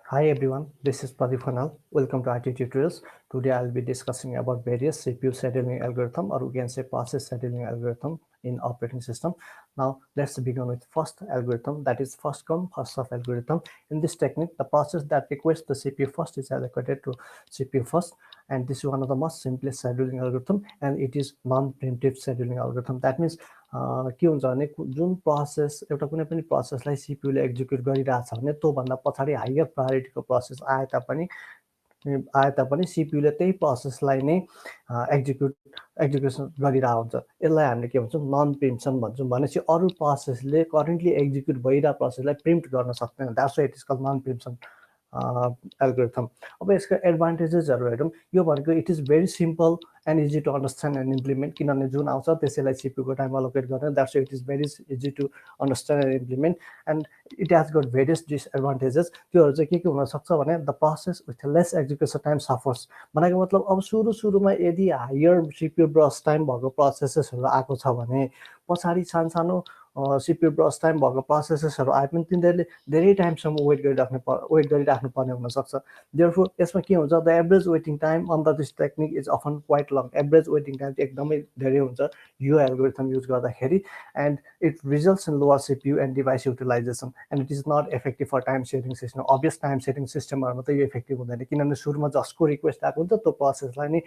Hi everyone, this is Pradeep Khanal. Welcome to IT Tutorials. Today I'll be discussing about various CPU scheduling algorithm, or we can say process scheduling algorithm in operating system. Now let's begin with first algorithm, that is first come first serve algorithm. In this technique, the process that requests the CPU first is allocated to CPU first, and this is one of the most simplest scheduling algorithm, and it is non-preemptive scheduling algorithm. That means के हुन्छ भने जुन process एउटा कुनै पनि प्रोसेसलाई सिपियुले execute गरिरहेछ भने त्योभन्दा पछाडि हायर प्रायोरिटीको प्रोसेस आए तापनि सिपियुले त्यही प्रोसेसलाई नै एक्जिक्युसन गरिरहेको हुन्छ। यसलाई हामीले के भन्छौँ, नन प्रिम्पसन भन्छौँ। भनेपछि अरू प्रोसेसले करेन्टली एक्जिक्युट भइरहेको प्रोसेसलाई प्रिम्प्ट गर्न सक्दैन। That's why it is called non preemption algorithm. अब यसको एडभान्टेजेसहरू हेरौँ। यो भनेको it is very simple and easy to understand and implement, किनभने जुन आउँछ त्यसैलाई सिपियुको टाइम अलोकेट गर्ने। That's why it is very easy to understand and implement, and it has got various disadvantages. त्योहरू चाहिँ के हुनसक्छ भने the process with less execution time suffers. भनेको मतलब अब सुरुमा यदि हायर सिपियु ब्रस टाइम भएको प्रोसेसेसहरू आएको छ भने पछाडि सानो सिपियु ब्रस टाइम भएको प्रोसेसेसहरू आए पनि तिनीहरूले धेरै टाइमसम्म वेट गरिराख्नु पर्ने हुनसक्छ। देयरफोर यसमा के हुन्छ, the average waiting time on the this technique is often quite long. Average waiting time चाहिँ एकदमै धेरै हुन्छ यो एल्गोरिथम युज गर्दाखेरि, and it results in lower CPU and device utilization, and it is not effective for time setting system. Obvious time setting सिस्टमहरूमा त यो effective हुँदैन, किनभने सुरुमा जसको रिक्वेस्ट आएको हुन्छ त्यो प्रोसेसलाई नै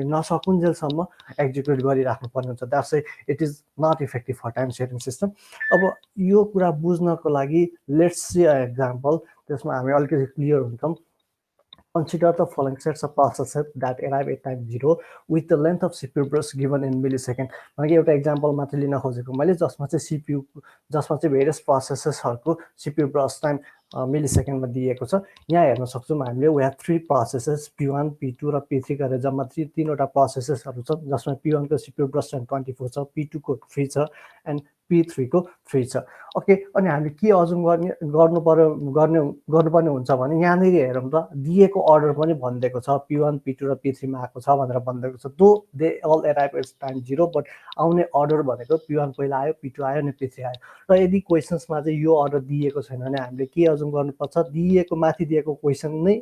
नसकुन्जेलसम्म एक्जिक्युट गरिराख्नु पर्ने हुन्छ। That's why it is not effective for time setting system. अब यो कुरा बुझ्नको लागि लेट्स सी अ एक्जाम्पल, त्यसमा हामी अलिकति क्लियर हुन्छौँ। Consider the following sets of processes that arrive at time 0 with the length of CPU burst given in millisecond. भनेको एउटा एक्जाम्पल मात्रै लिन खोजेको मैले, जसमा चाहिँ भेरियस प्रोसेसेसहरूको सिपियु ब्रस्ट टाइम मिलिसेकेन्डमा दिएको छ। यहाँ हेर्न सक्छौँ हामीले we have 3 processes P1, P2 र P3 गरेर जम्मा 3वटा प्रोसेसेसहरू छ, जसमा P1 को सिपियु ब्रस्ट टाइम 24 छ, P2 को 3 छ, एन्ड P3 को 3 छ। ओके, अनि हामीले के अजुम गर्नुपर्ने हुन्छ भने यहाँनिर हेरौँ त, दिएको अर्डर पनि भनिदिएको छ, P1, P2 र P3 मा आएको छ भनेर भनिदिएको छ। Though they all arrive at time 0, but आउने अर्डर भनेको P1 पहिला आयो, P2 आयो, अनि P3 आयो। र यदि क्वेसन्समा चाहिँ यो अर्डर दिएको छैन भने हामीले के अजुम गर्नुपर्छ, माथि दिएको क्वेसन नै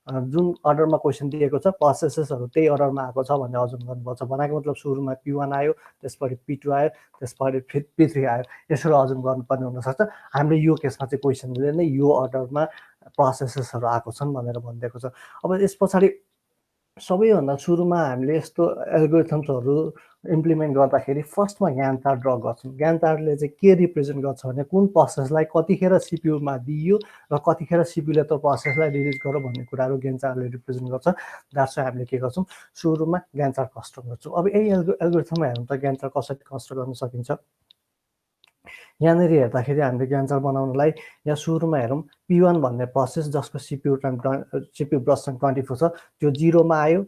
जुन अर्डरमा क्वेसन दिएको छ प्रोसेसेसहरू त्यही अर्डरमा आएको छ भनेर अजुम गर्नुपर्छ। भनेको मतलब सुरुमा P1 आयो, त्यसपछि P2 आयो, त्यसपछि P3 आयो, यसरी अजुम गर्नुपर्ने हुनसक्छ। हामीले यो केसमा चाहिँ क्वेसनले नै यो अर्डरमा प्रोसेसेसहरू आएको छन् भनेर भनिदिएको छ। अब यस पछाडि सबैभन्दा सुरुमा हामीले यस्तो एल्गोरिथम्सहरू इम्प्लिमेन्ट गर्दाखेरि फर्स्टमा ग्यान्ट चार्ट ड्र गर्छौँ। ग्यान्ट चार्टले चाहिँ के रिप्रेजेन्ट गर्छ भने कुन प्रोसेसलाई कतिखेर सिपियुमा दिइयो र कतिखेर सिपियुले त्यो प्रोसेसलाई रिलिज गर्यो भन्ने कुराहरू ग्यान्ट चार्टले रिप्रेजेन्ट गर्छ। द्याट्स वाइ हामीले के गर्छौँ, सुरुमा ग्यान्ट चार्ट कन्स्ट्रक्ट गर्छौँ। अब यही एल्गोरिथममा हेर्नु त ग्यान्ट चार्ट कसरी कन्स्ट्रक्ट गर्न सकिन्छ। यहाँनिर हेर्दाखेरि हामीले ग्यान्ट चार्ट बनाउनलाई यहाँ सुरुमा हेरौँ, P1 भन्ने प्रोसेस जसको सिपियु ब्रस्ट टाइम 24 छ, त्यो 0मा आयो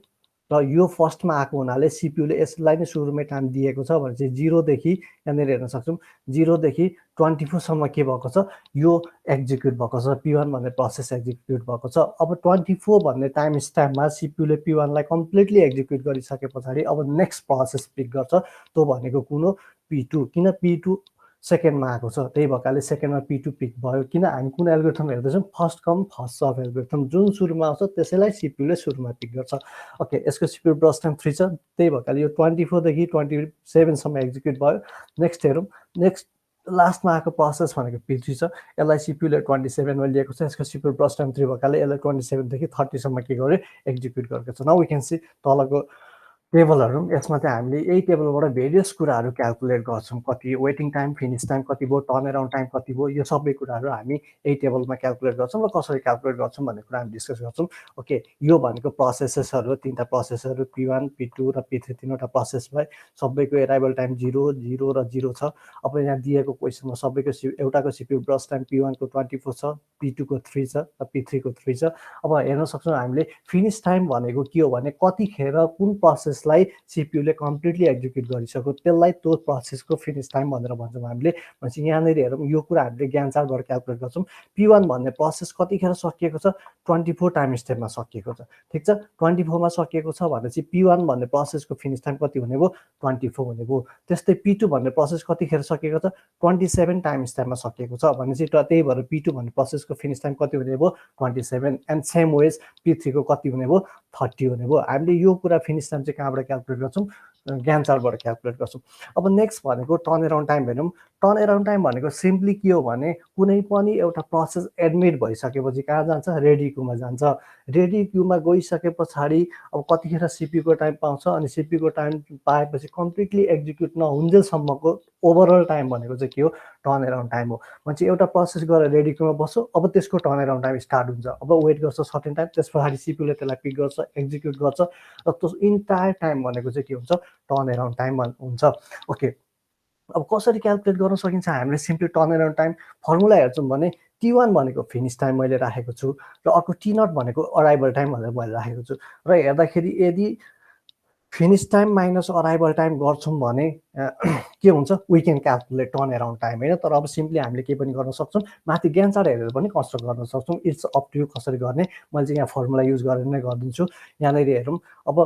र यो फर्स्टमा आएको हुनाले सिपियुले यसलाई नै सुरुमै टाइम दिएको छ भने चाहिँ 0देखि यहाँनिर हेर्न सक्छौँ 0देखि 24सम्म के भएको छ, यो एक्जिक्युट भएको छ, P1 भन्ने प्रोसेस एक्जिक्युट भएको छ। अब 24 भन्ने टाइम स्ट्याम्पमा सिपियुले P1लाई कम्प्लिटली एक्जिक्युट गरिसके पछाडि अब नेक्स्ट प्रोसेस पिक गर्छ, त्यो भनेको कुन हो, P2। किन P2 सेकेन्डमा आएको छ, त्यही भएकाले सेकेन्डमा P2 पिक भयो। किन हामी कुन एल्गोरिथम हेर्दैछौँ, first come first serve algorithm. जुन सुरुमा आउँछ त्यसैलाई सिपियुले सुरुमा पिक गर्छ। ओके, यसको सिपियु ब्रस्ट टाइम 3 छ, त्यही भएकाले यो 24 देखि 27सम्म एक्जिक्युट भयो। नेक्स्ट हेरौँ, नेक्स्ट लास्टमा आएको प्रोसेस भनेको P3 छ, यसलाई सिपियुले 27मा लिएको छ। यसको सिपियु ब्रस्ट टाइम 3 भएकाले यसलाई 27 देखि 30सम्म के गर्यो, एक्जिक्युट गरेको छ। नाउ वी क्यान सी तलको टेबलहरू, यसमा चाहिँ हामीले यही टेबलबाट भेरियस कुराहरू क्यालकुलेट गर्छौँ। कति वेटिङ टाइम, फिनिस टाइम कति भयो, टर्न अराउन्ड टाइम कति भयो, यो सबै कुराहरू हामी यही टेबलमा क्यालकुलेट गर्छौँ। र कसरी क्यालकुलेट गर्छौँ भन्ने कुरा हामी डिस्कस गर्छौँ। ओके, यो भनेको प्रोसेसेसहरू 3टा प्रोसेसहरू P1, P2 र P3 3वटा प्रोसेस भए, सबैको एराइभल टाइम 0, 0 र 0 छ। अब यहाँ दिएको क्वेसनमा सबैको एउटाको सिपियु ब्रस्ट टाइम P1 को 24 छ, P2 को 3 छ र P3 को 3 छ। अब हेर्न सक्छौँ हामीले फिनिस टाइम भनेको के हो भने कतिखेर कुन प्रोसेस प्रोसेसलाई सिपियुले कम्प्लिटली एक्जिक्युट गरिसक्यो त्यसलाई त्यो प्रोसेसको फिनिस टाइम भनेर भन्छौँ हामीले। भनेपछि यहाँनिर हेरौँ यो कुरा हामीले ज्ञान चार्टबाट क्यालकुलेट गर्छौँ। P1 भन्ने प्रोसेस कतिखेर सकिएको छ 24 टाइम स्टेपमा सकिएको छ। ठिक छ, 24 मा सकिएको छ भनेपछि P1 भन्ने प्रोसेसको फिनिस टाइम कति हुने भयो 24 हुने भयो। त्यस्तै P2 भन्ने प्रोसेस कतिखेर सकिएको छ 27 टाइम स्टेपमा सकिएको छ भनेपछि त्यही भएर P2 भन्ने प्रोसेसको फिनिस टाइम कति हुने भयो 27 एन्ड सेम वेज P3 को कति हुने भयो 30 हुने भयो। हामीले यो कुरा फिनिस टाइम चाहिँ कहाँबाट क्यालकुलेट गर्छौँ ज्ञान चार्टबाट क्यालकुलेट गर्छौँ। अब नेक्स्ट भनेको टर्न एराउन्ड टाइम हेरौँ। टर्न एराउन्ड टाइम भनेको सिम्पली के हो भने कुनै पनि एउटा प्रोसेस एडमिट भइसकेपछि कहाँ जान्छ रेडी क्यूमा जान्छ। रेडी क्यूमा गइसके पछाडि अब कतिखेर सिपियुको टाइम पाउँछ अनि सिपियुको टाइम पाएपछि कम्प्लिटली एक्जिक्युट नहुन्जेलसम्मको ओभरअल टाइम भनेको चाहिँ के हो टर्न एराउन्ड टाइम हो। मान्छे एउटा प्रोसेस गरेर रेडी क्यूमा बस्छ अब त्यसको टर्न एराउन्ड टाइम स्टार्ट हुन्छ। अब वेट गर्छ सर्टेन टाइम त्यस पछाडि सिपियुले त्यसलाई पिक गर्छ एक्जिक्युट गर्छ र त्यो इन्टायर टाइम भनेको चाहिँ के हुन्छ टर्न एराउन्ड टाइम हुन्छ। ओके, अब कसरी क्यालकुलेट गर्न सकिन्छ हामीले simply turn around time formula हेर्छौँ भने T1 भनेको फिनिस टाइम मैले राखेको छु र अर्को T0 भनेको अराइभल टाइम भनेर मैले राखेको छु र हेर्दाखेरि यदि finish time minus arrival time गर्छौँ भने के हुन्छ we can calculate turn around time होइन। तर अब सिम्पली हामीले के पनि गर्न सक्छौँ माथि ज्ञान चार्ट हेरेर पनि कन्स्ट्रक्ट गर्न सक्छौँ। इट्स अप टु यु कसरी गर्ने। मैले चाहिँ यहाँ फर्मुला युज गरेर नै गरिदिन्छु। यहाँनिर हेरौँ अब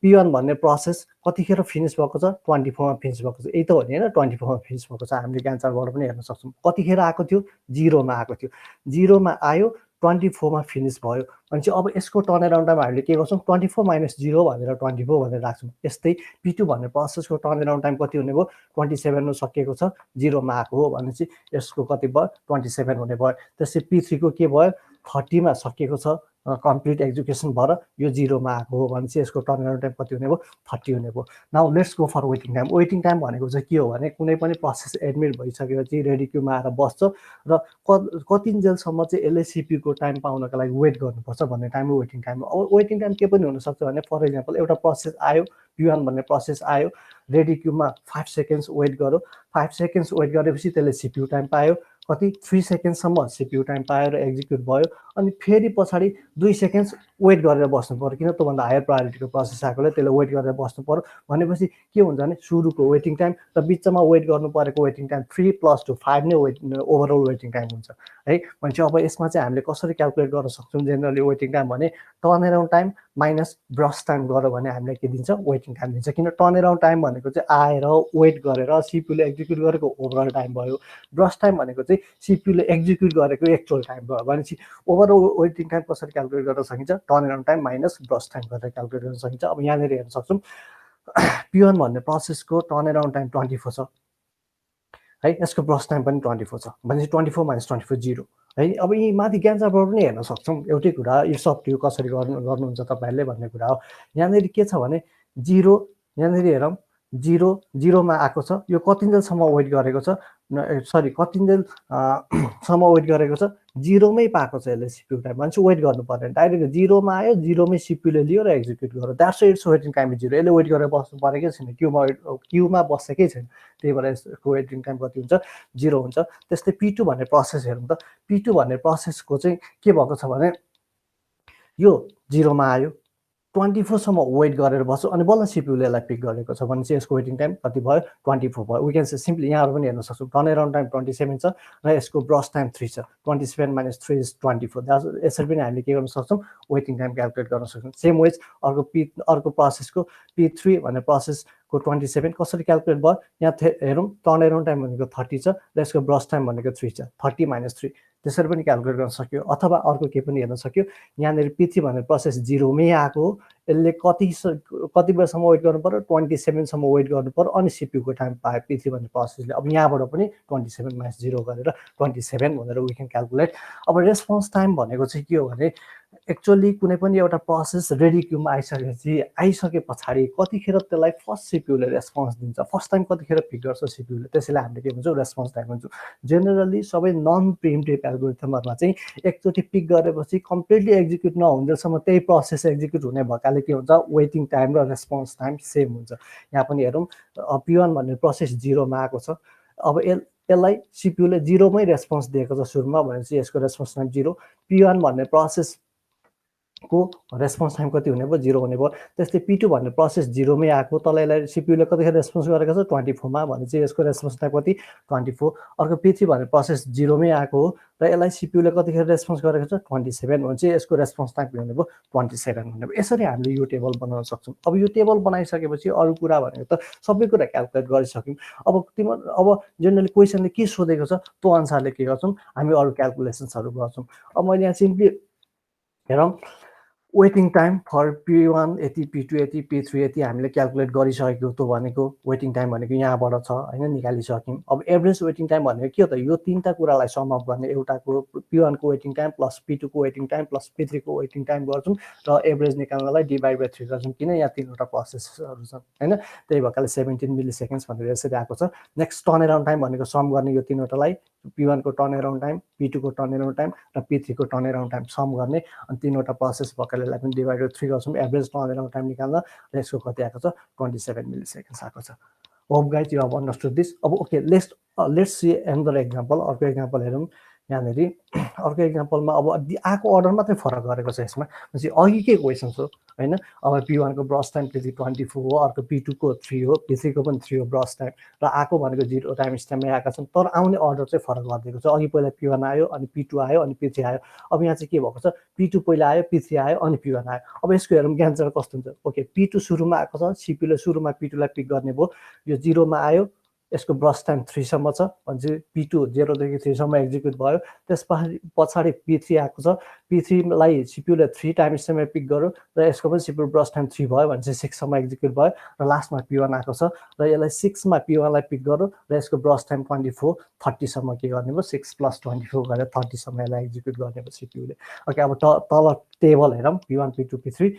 P1 भन्ने प्रोसेस कतिखेर फिनिस भएको छ 24 मा फिनिस भएको छ। यही त हो नि होइन 24 मा फिनिस भएको छ। हामीले ज्ञान चार्टबाट पनि हेर्न सक्छौँ कतिखेर आएको थियो 0 मा आएको थियो। 0 मा आयो 24 मा फिनिस भयो भनेपछि अब यसको टर्न एराउन्ड टाइम हामीले के गर्छौँ 24 माइनस 0 भनेर 24 भनेर राख्छौँ। यस्तै P2 भन्ने प्रोसेसको टर्न एराउन्ड टाइम कति हुने भयो 27 मा सकिएको छ 0 मा आएको हो भनेपछि यसको कति भयो 27 हुने भयो। त्यसै P3 को के भयो 30 मा सकिएको छ कम्प्लिट एक्जिक्युसन भएर यो 0 मा आएको हो भनेपछि यसको टर्न एराउन्ड टाइम कति हुने भयो 30 हुने भयो। Now let's go for waiting time. Waiting time भनेको चाहिँ के हो भने कुनै पनि प्रोसेस एडमिट भइसकेपछि रेडी क्यूमा आएर बस्छ र कतिन्जेलसम्म चाहिँ यसले सिपियुको टाइम पाउनको लागि वेट गर्नुपर्छ भन्ने टाइम हो वेटिङ टाइम। अब वेटिङ टाइम के पनि हुनसक्छ भने फर इक्जाम्पल एउटा प्रोसेस आयो P1 भन्ने प्रोसेस आयो रेडी क्यूमा 5 सेकेन्ड्स वेट गर्यो 5 सेकेन्ड्स वेट गरेपछि त्यसले सिपियु टाइम पायो कति 3 सेकेन्डसम्म सिपियु टाइम पायो र एक्जिक्युट भयो अनि फेरि पछाडि 2 सेकेन्ड्स वेट गरेर बस्नु पर्यो किन त्योभन्दा हायर प्रायोरिटीको प्रोसेस आएकोले त्यसले वेट गरेर बस्नु पर्यो। भनेपछि के हुन्छ भने सुरुको वेटिङ टाइम र बिचमा वेट गर्नु परेको वेटिङ टाइम 3 + 2 5 नै ओभरअल वेटिङ टाइम हुन्छ है। भनेपछि अब यसमा चाहिँ हामीले कसरी क्यालकुलेट गर्न सक्छौँ जेनरली वेटिङ टाइम भने turn around time minus brush time गर्यो भने हामीलाई के दिन्छ वेटिङ टाइम दिन्छ। किन टर्न एराउन्ड टाइम भनेको चाहिँ आएर वेट गरेर सिपियुले एक्जिक्युट गरेको ओभरअल टाइम भयो। ब्रस टाइम भनेको चाहिँ सिपियुले एक्जिक्युट गरेको एक्चुअल टाइम भयो। भनेपछि ओभरअल वेटिङ टाइम कसरी क्यालकुलेट गर्न सकिन्छ turn around time minus brush time गरेर क्यालकुलेट गर्न सकिन्छ। अब यहाँनिर हेर्न सक्छौँ P1 भन्ने प्रोसेसको टर्न एराउन्ड टाइम 24 छ है यसको ब्रस टाइम पनि 24 छ भनेपछि 24 माइनस 24 0 है। अब यी माथि ज्ञान चार्टबाट पनि हेर्न सक्छौँ एउटै कुरा इट्स अप टु यु कसरी गर्नुहुन्छ तपाईँहरूले भन्ने कुरा हो। यहाँनिर के छ भने 0 यहाँनिर हेरौँ 0 मा आएको छ यो कतिन्जेलसम्म वेट गरेको छ सरी कतिन्जेलसम्म वेट गरेको छ 0 मै पाएको छ यसले सिपियु टाइम भनेपछि वेट गर्नु पर्दैन डाइरेक्ट 0 मा आयो 0 मै सिपियुले लियो र एक्जिक्युट गर्यो द्याट्स इट्स वेटिङ टाइम 0। यसले वेट गरेर बस्नु परेकै छैन क्यूमा बसेकै छैन त्यही भएर यसको वेटिङ टाइम कति हुन्छ 0 हुन्छ। त्यस्तै P2 भन्ने प्रोसेस हेरौँ त P2 भन्ने प्रोसेसको चाहिँ के भएको छ भने यो 0 मा आयो 24 सम्म वेट गरेर बस्यो अनि बल्ल सिपियुले यसलाई पिक गरेको छ भनेपछि यसको वेटिङ टाइम कति भयो 24 भयो। वी क्यान से सिम्पली यहाँबाट पनि हेर्न सक्छौँ टर्न एराउन्ड टाइम 27 छ र यसको ब्रस टाइम 3 छ 27 माइनस 3 इज 24। यसरी पनि हामीले के गर्न सक्छौँ वेटिङ टाइम क्यालकुलेट गर्न सक्छौँ। सेम वेज अर्को प्रोसेसको P3 भन्ने प्रोसेसको 27 कसरी क्यालकुलेट भयो यहाँ हेरौँ टर्न एराउन्ड टाइम भनेको 30 छ र यसको ब्रस टाइम भनेको 3 छ 30 माइनस 3 त्यसरी पनि क्यालकुलेट गर्न सक्यो। अथवा अर्को के पनि हेर्न सक्यो यहाँनिर P3 भन्ने प्रोसेस 0 मै आएको हो यसले कति बेरसम्म वेट गर्नु पर्यो 27 सम्म वेट गर्नु पर्यो अनि सिपियुको टाइम पायो P3 भन्ने प्रोसेसले। अब यहाँबाट पनि 27 माइनस 0 गरेर 27 भनेर वी क्यान क्यालकुलेट। अब रेस्पोन्स टाइम भनेको चाहिँ के हो भने एक्चुअली कुनै पनि एउटा प्रोसेस रेडी क्यूमा आइसके पछाडि कतिखेर त्यसलाई फर्स्ट सिपियुले रेस्पोन्स दिन्छ फर्स्ट टाइम कतिखेर पिक गर्छ सिपियुले त्यसैले हामीले के भन्छौँ रेस्पोन्स टाइम भन्छौँ। जेनरली सबै नन प्रिम्टिभ एल्गोरिथमहरुमा चाहिँ एकचोटि पिक गरेपछि कम्प्लिटली एक्जिक्युट नहुन्जेलसम्म त्यही प्रोसेस एक्जिक्युट हुने भएकाले के हुन्छ वेटिङ टाइम र रेस्पोन्स टाइम सेम हुन्छ। यहाँ पनि हेरौँ P1 भन्ने प्रोसेस 0 मा आएको छ अब यसलाई सिपियुले 0 मै रेस्पोन्स दिएको छ सुरुमा भनेपछि यसको रेस्पोन्स टाइम 0। P1 भन्ने प्रोसेस को रेस्पोन्स टाइम कति हुने भयो 0 हुने भयो त्यस्तै P2 भन्ने प्रोसेस 0 मै आएको तल यसलाई सीपीयूले कतिखेर रेस्पोन्स गरेको छ 24 मा भनेपछि यसको रेस्पोन्स टाइम कति 24 अर्को P3 भन्ने प्रोसेस 0 मै आएको हो र यसलाई सीपीयूले कतिखेर रेस्पोन्स गरेको छ 27 भनेपछि यसको रेस्पोन्स टाइम के हुने भयो 27 हुने भयो यसरी हामीले यो टेबल बनाउन सक्छौं अब यो टेबल बनाइसकेपछि अरु कुरा भनेको त सबै कुरा क्याल्कुलेट गरिसक्यौं अब जनरली क्वेशनले के सोधेको छ त्यो अनुसारले के गर्छौं हामी अरु क्याल्कुलेसन्सहरु गर्छौं अब मैले यहाँ सिम्पली हेरौं वेटिङ टाइम फर P1 यति P2 यति P3 यति हामीले क्याल्कुलेट गरिसकेको त्यो भनेको वेटिङ टाइम भनेको यहाँबाट छ हैन निकालिसक्यौं अब एभरेज वेटिङ टाइम भनेको के हो त यो तीनटा कुरालाई सम अप गर्ने एउटाको P1 को वेटिङ टाइम प्लस P2 को वेटिङ टाइम प्लस P3 को वेटिङ टाइम गर्छौं र एभरेज निकाल्नलाई डिभाइड बाइ 3 गर्छौं किन यहाँ तीनवटा प्रोसेसहरु छन् हैन त्यही भएकाले 17 मिली सेकेन्ड्स भनेर यसरी आएको छ नेक्स्ट टर्न अराउन्ड टाइम भनेको सम गर्ने यो तीनवटालाई P1 को टर्न अराउन्ड टाइम P2 को टर्न अराउन्ड टाइम र P3 को टर्न अराउन्ड टाइम सम गर्ने अनि तीनवटा प्रोसेस भएकाले पनि डिभाइड बाइ 3 गर्छौं एभरेज टर्न अराउन्ड टाइम निकाल्न र यसको कति आएको छ 27 मिली सेकेन्ड्स आएको छ hope guys you have understood this अब okay let's see another example अर्को एक्जाम्पल हेरौं यहाँनेरि अर्को एक्जाम्पलमा अब आएको अर्डर मात्रै फरक गरेको छ यसमा चाहिँ अघिकै क्वेशन्स हो हैन अब P1 को ब्रस टाइम त्यति 24 हो अर्को P2 को 3 हो P3 को पनि 3 हो ब्रस टाइम र आको भनेको 0 टाइम स्ट्याम्पमै आएका छन् तर आउने अर्डर चाहिँ फरक गरिदिएको छ अघि पहिला P1 आयो अनि P2 आयो अनि P3 आयो अब यहाँ चाहिँ के भएको छ P2 पहिला आयो P3 आयो अनि P1 आयो अब यसको हेरौं ज्ञान कस्तो हुन्छ ओके P2 सुरुमा आएको छ सीपीले सुरुमा P2 लाई पिक गर्ने भयो यो 0 मा आयो यसको ब्रस टाइम 3 सम्म छ भने P2 0 देखि 3 सम्म एक्जिक्युट भयो त्यसपछि पछाडी P3 आएको छ P3 लाई सीपीले 3 टाइम स्ट्याम्पमै पिक गर्यो र यसको पनि सीपीयू ब्रस टाइम 3 भयो भने 6 सम्म एक्जिक्युट भयो र लास्टमा P1 आएको छ र यसलाई 6 मा P1 लाई पिक गर्यो र यसको ब्रस टाइम 24 30 सम्म के गर्ने भयो 6 + 24 गरेर 30 सम्म यसलाई एक्जिक्युट गर्ने भयो सीपीयूले ओके अब तल टेबल हेरौं P1 P2 P3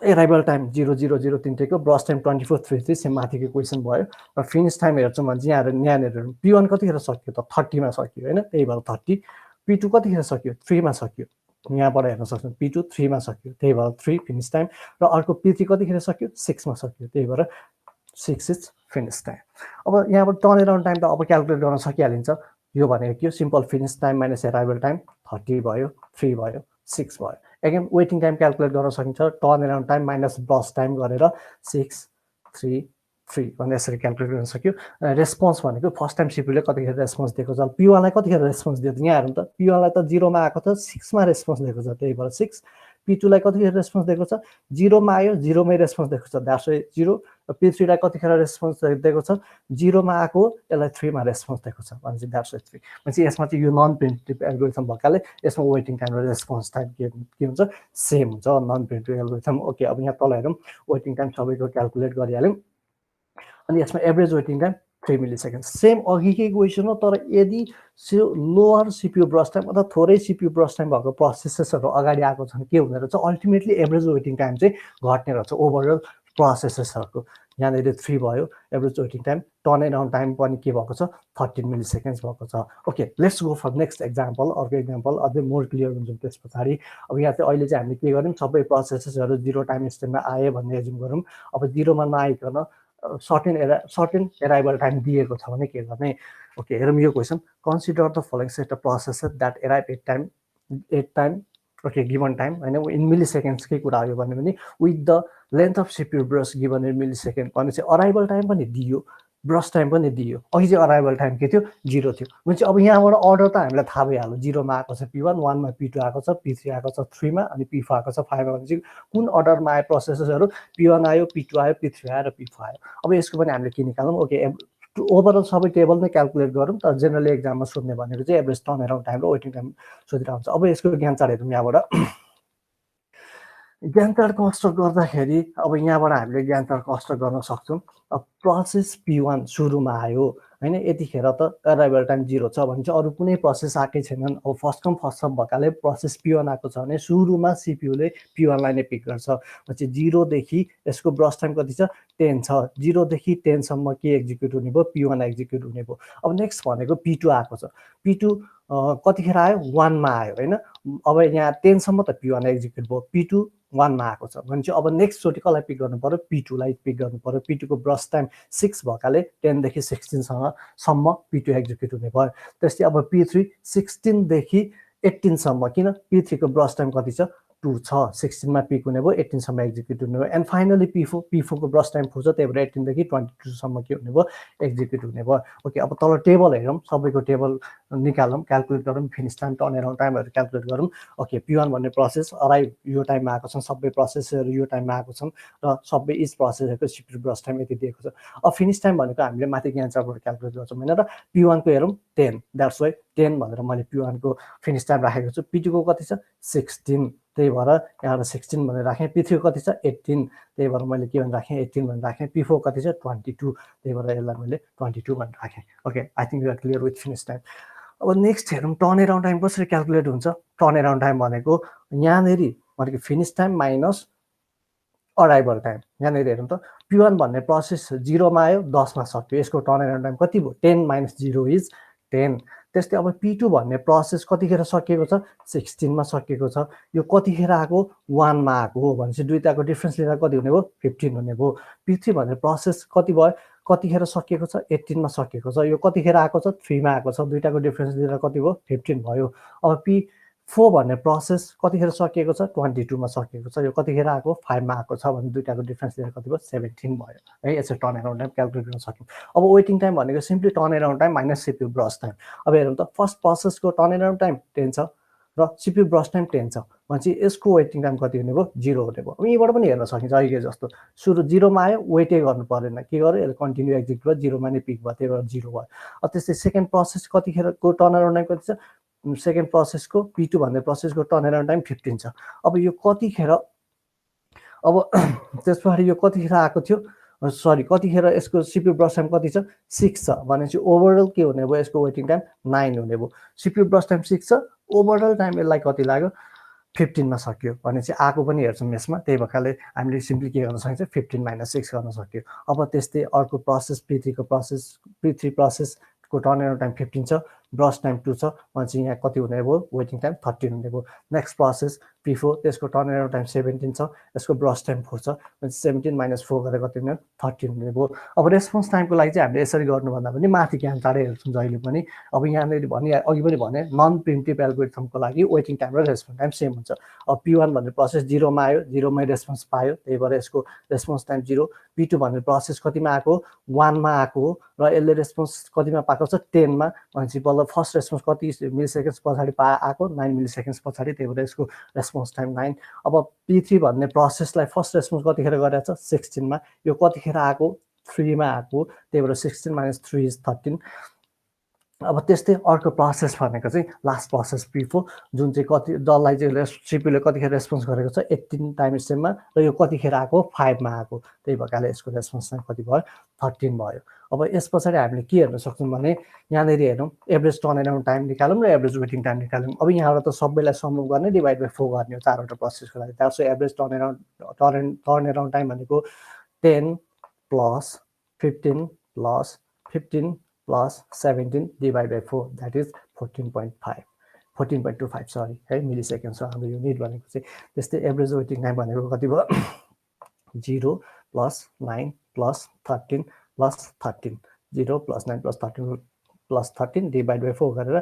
arrival time 0003 तिनटैको ब्रस टाइम 24:33 सेम माथिको क्वेशन भयो र फिनिश टाइम हेर्छौं भने यहाँहरु P1 कतिखेर सक्यो त 30 मा सक्यो हैन त्यही भएर 30 P2 कतिखेर सक्यो 3 मा सक्यो यहाँबाट हेर्न सक्छौं P2 3 मा सक्यो त्यही भएर 3 फिनिश टाइम र अर्को P3 कतिखेर सक्यो 6 मा सक्यो त्यही भएर 6 इज फिनिश टाइम अब यहाँबाट टर्न अराउन्ड टाइम त अब क्याल्कुलेट गर्न सकिहालिन्छ यो भनेको के हो simple finish time minus arrival time 30 भयो 3 भयो 6 भयो अगेन वेटिङ टाइम क्याल्कुलेट गर्न सकिन्छ turn around time minus brush time गरेर 6 3 3 भनेर यसरी क्याल्कुलेट गर्न सक्यो रेस्पोन्स भनेको फर्स्ट टाइम सीपीयूले कतिखेर रेस्पोन्स दिएको छ P1 लाई कतिखेर रेस्पोन्स दियो यहाँ हेरौँ त P1 लाई त 0 मा आएको छ 6 मा रेस्पोन्स दिएको छ त्यही भएर 6 P2 लाई कतिखेर रेस्पोन्स दिएको छ 0 मा आयो 0 मै रेस्पोन्स दिएको छ दैट्स वाइ 0 P3 लाई कतिखेर रेस्पोन्स दिएको छ 0 मा आको यसलाई 3 मा रेस्पोन्स दिएको छ भनेपछि दैट्स वाइ 3 भनेपछि यसमा चाहिँ यो नन प्रिडिक्टिभ एल्गोरिथम भएकाले यसमा वेटिङ टाइम र रेस्पोन्स टाइम के हुन्छ सेम हुन्छ नन प्रिडिक्टिभ एल्गोरिथम ओके अब यहाँ तल हेरौँ वेटिङ टाइम सबैको क्याल्कुलेट गरिहाल्यौं अनि यसमा एभरेज वेटिङ टाइम 3 मिली सेकेन्ड सेम अघिकै क्वेशन हो तर यदि लोअर सीपीयू ब्रस टाइम अथवा थोरै सीपीयू ब्रस टाइम भएको प्रोसेसर्सहरु अगाडि आएको छन् के हुने रहेछ अल्टिमेटली एभरेज वेटिङ टाइम चाहिँ घट्ने रहेछ ओभरअल प्रोसेसर्सहरुको यहाँनेरि 3 भयो average waiting time turn around time पनि के भएको छ 13 मिली सेकेन्ड्स भएको छ okay let's go for next example अर्को एक्जाम्पल अझै मोर क्लियर हुन्छ त्यसपछि अब यहाँ चाहिँ अहिले चाहिँ हामीले के गर्यौं सबै प्रोसेसर्सहरु 0 टाइम स्ट्याम्पमा आए भन्ने एज्युम गरौँ अब 0 मा नआइकन सर्टेन अराइभल टाइम दिएको छ भने के गर्ने ओके हेरौँ यो question consider the following set of processor that arrive at time okay given time हैन इन मिली सेकेन्ड्स के कुरा आयो भने with the length of CPU burst given in milli second भनेपछि अराइभल टाइम पनि दियो ब्रस टाइम पनि दियो अघि चाहिँ अराइभल टाइम के थियो 0 थियो भनेपछि अब यहाँबाट अर्डर त हामीलाई थाहा भइहाल्यो 0 मा आएको छ P1 1 मा P2 आएको छ P3 आएको छ 3 मा अनि P4 आएको छ 5 मा भनेपछि कुन अर्डरमा आए प्रोसेसर्सहरु P1 आयो P2 आयो P3 आयो र P4 आयो अब यसको पनि हामीले के निकालौं ओके ओभरअल सबै टेबल नै क्याल्कुलेट गरौँ त जनरली एक्जाममा सोध्ने भनेको चाहिँ एभरेज टर्न अराउन्ड टाइम र वेटिङ टाइम सोधिरहेको हुन्छ अब यसको ज्ञान चार्ट हेरौँ यहाँबाट ज्ञान चार्ट कन्स्ट्रक्ट गर्दाखेरि अब यहाँबाट हामीले ज्ञान चार्ट कन्स्ट्रक्ट गर्न सक्छौं अब प्रोसेस P1 सुरुमा आयो हैन यतिखेर त अराइभल टाइम 0 छ भने चाहिँ अरु कुनै प्रोसेस आकै छैनन् अब फर्स्ट कम फर्स्ट सर्भ भएकाले प्रोसेस P1 आएको छ भने सुरुमा सीपीयूले P1 लाई नै पिक गर्छ भनेपछि 0 देखि यसको ब्रस टाइम कति छ 10 छ 0 देखि 10 सम्म के एक्जिक्युट हुने भयो P1 एक्जिक्युट हुने भयो अब नेक्स्ट भनेको P2 आएको छ P2 कतिखेर आयो 1 मा आयो हैन अब यहाँ 10 सम्म त P1 एक्जिक्युट भयो P2 1 मा आएको छ भने चाहिँ अब नेक्स्ट चोटी कसलाई पिक गर्नु पर्यो P2 लाई पिक गर्नु पर्यो P2 को ब्रस टाइम 6 भएकाले 10 देखि 16 सम्म P2 एक्जिक्युट हुने भयो त्यसै अब P3 16 देखि 18 सम्म किन P3 को ब्रस टाइम कति छ 2 छ 16 मा पिक हुने भयो 18 सम्म एक्जिक्युट हुने भयो एन्ड फाइनली P4 को ब्रस टाइम 4 छ त्यही भएर 18 देखि 22 सम्म के हुने भयो एक्जिक्युट हुने भयो ओके अब तल टेबल हेरौँ सबैको टेबल निकालौँ क्याल्कुलेट गरौँ फिनिश टाइम टर्न अराउन्ड टाइमहरु क्याल्कुलेट गरौँ ओके P1 भन्ने प्रोसेस अराइभ यो टाइममा आएको छन् सबै प्रोसेसहरु यो टाइममा आएको छन् र सबै इच प्रोसेसहरुको CPU ब्रस टाइम यति दिएको छ अब फिनिश टाइम भनेको हामीले माथि ग्यान्ट चार्टबाट क्याल्कुलेट गर्छौं हैन र P1 को हेरौँ 10 दैट्स वाइ 10 भनेर मैले P1 को फिनिश टाइम राखेको छु P2 को कति छ 16 त्यही भएर यहाँ 16 भनेर राखेँ P3 को कति छ 18 त्यही भएर मैले के भनेर राखेँ 18 भनेर राखेँ P4 कति छ 22 त्यही भएर यसलाई मैले 22 भनेर राखेँ okay I think you are clear with finish time अब नेक्स्ट हेरौँ टर्न अराउन्ड टाइम कसरी क्याल्कुलेट हुन्छ टर्न अराउन्ड टाइम भनेको यहाँनेरि भनेको finish time minus arrival time यहाँनेरि हेरौँ त P1 भन्ने प्रोसेस 0 मा आयो 10 मा सक्यो यसको टर्न अराउन्ड टाइम कति भयो 10 माइनस 0 इज 10 त्यस्तै अब P2 भन्ने प्रोसेस कतिखेर सकिएको छ 16 मा सकिएको छ यो कतिखेर आको 1 मा आको हो भनेपछि दुईटाको डिफरेन्स लिँदा कति हुने भयो 15 हुने भयो P3 भन्ने प्रोसेस कति भयो कतिखेर सकिएको छ 18 मा सकिएको छ यो कतिखेर आको छ 3 मा आको छ दुईटाको डिफरेन्स लिँदा कति भयो 15 भयो अब P4 भन्ने प्रोसेस कतिखेर सकिएको छ 22 मा सकिएको छ यो कतिखेर आको 5 मा आको छ भने दुईटाको डिफरेन्स लिएर कति भयो 17 भयो है यसरी टर्न अराउन्ड टाइम क्याल्कुलेट गर्न सक्यौं अब वेटिङ टाइम भनेको simply turn around time minus CPU brush time अब हेरौँ त फर्स्ट प्रोसेसको टर्न अराउन्ड टाइम 10 छ र CPU ब्रस टाइम 10 छ भनेपछि यसको वेटिङ टाइम कति हुने भयो 0 हुने भयो अब यहीबाट पनि हेर्न सकिन्छ अहिले जस्तो सुरु 0 मा आयो वेटै गर्नु पर्दैन के गर्यो यसले कन्टिन्यू एक्जिक्युट भयो 0 मा नै पिक भयो त्यही भएर 0 भयो अब त्यस्तै सेकेन्ड प्रोसेस कतिखेरको टर्न अराउन्ड टाइम कति छ सेकेन्ड प्रोसेसको P2 भन्ने प्रोसेसको टर्न अराउन्ड टाइम 15 छ अब यो कतिखेर अब त्यसपछि यो कतिखेर आएको थियो सरी कतिखेर यसको CPU ब्रस टाइम कति छ 6 छ भनेपछि ओभरअल के हुने भयो यसको वेटिङ टाइम 9 हुने भयो CPU ब्रस टाइम 6 छ ओभरअल टाइम यसलाई कति लाग्यो 15 मा सक्यो भनेपछि आको पनि हेर्छौं यसमा त्यही भएकाले हामीले सिम्पली के गर्न सकिन्छ 15 माइनस 6 गर्न सक्यो अब त्यस्तै अर्को प्रोसेस P3 प्रोसेस को टर्न अराउन्ड टाइम 15 छ ब्रस टाइम 2 छ भनेपछि यहाँ कति हुने भयो वेटिङ टाइम 13 हुने भयो नेक्स्ट प्रोसेस P4 त्यसको टर्न अराउन्ड टाइम 17 छ यसको ब्रस टाइम 4 छ भनेपछि 17 माइनस 4 गरेर कति हुने 13 हुने भयो अब रेस्पोन्स टाइमको लागि चाहिँ हामीले यसरी गर्नुभन्दा पनि माथि ज्ञान चाँडै हेर्छौं जहिले पनि अब यहाँनेरि भने अघि पनि भने नन प्रिम्टिभ एल्गोरिथमको लागि वेटिङ टाइम र रेस्पोन्स टाइम सेम हुन्छ अब P1 भन्ने प्रोसेस 0 मा आयो 0 मै रेस्पोन्स पायो त्यही भएर यसको रेस्पोन्स टाइम 0 P2 भन्ने प्रोसेस कतिमा आको 1 मा आको र यसले रेस्पोन्स कतिमा पाएको छ 10 मा भनेपछि बल्ल फर्स्ट रेस्पोन्स कति मिलिसेकेन्ड्स पछाडी आको 9 मिलिसेकेन्ड्स पछाडी त्यही भएर यसको रेस्पोन्स टाइम 9 अब P3 भन्ने प्रोसेसलाई फर्स्ट रेस्पोन्स कतिखेर गरेछ 16 मा यो कतिखेर आको 3 मा आको त्यही भएर 16 माइनस 3 इज 13 अब त्यस्तै अर्को प्रोसेस भनेको चाहिँ लास्ट प्रोसेस P4 जुन चाहिँ कति जसलाई चाहिँ CPU ले कतिखेर रेस्पोन्स गरेको छ 18 टाइम स्टेपमा र यो कतिखेर आको 5 मा आको त्यही भएकाले यसको रेस्पोन्स टाइम कति भयो 13 भयो अब यसपछि हामीले के हेर्न सक्छौं भने यहाँनेरि हेरौँ एभरेज टर्न अराउन्ड टाइम निकालौँ र एभरेज वेटिङ टाइम निकालौँ अब यहाँबाट त सबैलाई सम गर्ने डिभाइड बाइ 4 गर्ने हो चारवटा प्रोसेसको लागि त्यसो एभरेज टर्न अराउन्ड टाइम भनेको 10 plus 15 plus 15 plus 17 divided by 4 that is 14.25 sorry है मिलिसेकेन्ड्स हो हाम्रो युनिट भनेको चाहिँ त्यस्तै एभरेज वेटिङ टाइम भनेको कति भयो 0 plus 9 plus 13 plus 13 0 plus 9 plus 13 plus 13 divided by 4 गरेर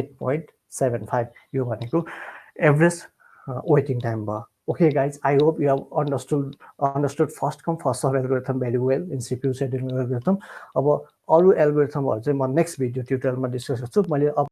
8.75 यो भनेको एभरेज वेटिङ टाइम भयो Okay guys, I hope you have understood first come first serve algorithm very well in CPU scheduling algorithm. अब अरु एल्गोरिथमहरु चाहिँ म नेक्स्ट भिडियो ट्युटोरियलमा discuss गर्छु मैले